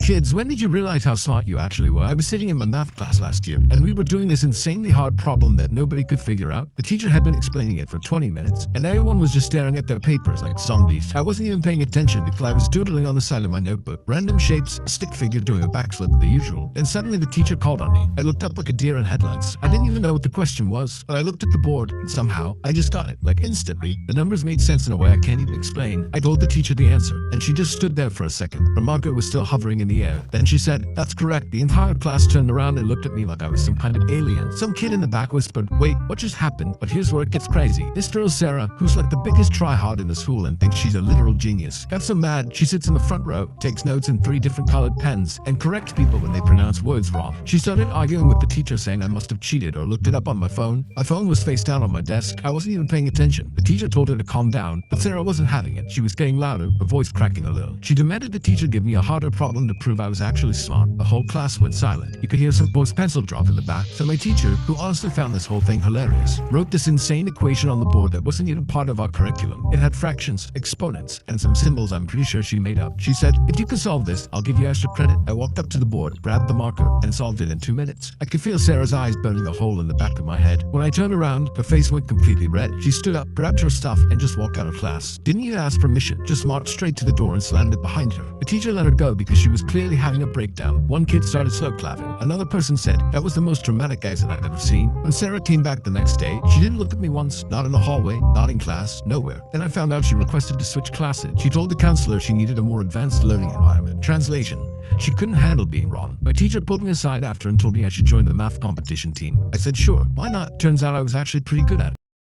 Kids, when did you realize how smart you actually were? I was sitting in my math class last year, and we were doing this insanely hard problem that nobody could figure out. The teacher had been explaining it for 20 minutes, and everyone was just staring at their papers like zombies. I wasn't even paying attention because I was doodling on the side of my notebook. Random shapes, a stick figure doing a backflip, the usual. Then suddenly the teacher called on me. I looked up like a deer in headlights. I didn't even know what the question was, but I looked at the board, and somehow, I just got it, like instantly. The numbers made sense in a way I can't even explain. I told the teacher the answer, and she just stood there for a second. Her marker was still hovering in the air. Then she said, "That's correct." The entire class turned around and looked at me like I was some kind of alien. Some kid in the back whispered, "Wait, what just happened?" But here's where it gets crazy. This girl Sarah, who's like the biggest tryhard in the school and thinks she's a literal genius, got so mad she sits in the front row, takes notes in 3 different colored pens, and corrects people when they pronounce words wrong. She started arguing with the teacher, saying I must have cheated or looked it up on my phone. My phone was face down on my desk. I wasn't even paying attention. The teacher told her to calm down, but Sarah wasn't having it. She was getting louder, her voice cracking a little. She demanded the teacher give me a harder problem to prove I was actually smart. The whole class went silent. You could hear some boy's pencil drop in the back. So my teacher, who honestly found this whole thing hilarious, wrote this insane equation on the board that wasn't even part of our curriculum. It had fractions, exponents, and some symbols I'm pretty sure she made up. She said, "If you can solve this, I'll give you extra credit." I walked up to the board, grabbed the marker, and solved it in 2 minutes. I could feel Sarah's eyes burning a hole in the back of my head. When I turned around, her face went completely red. She stood up, grabbed her stuff, and just walked out of class. Didn't even ask permission, just marched straight to the door and slammed it behind her. The teacher let her go because she was clearly having a breakdown. One kid started slow clapping. Another person said, "That was the most dramatic exit I've ever seen." When Sarah came back the next day, she didn't look at me once, not in the hallway, not in class, nowhere. Then I found out she requested to switch classes. She told the counselor she needed a more advanced learning environment. Translation: she couldn't handle being wrong. My teacher pulled me aside after and told me I should join the math competition team. I said sure, why not? Turns out I was actually pretty good at it.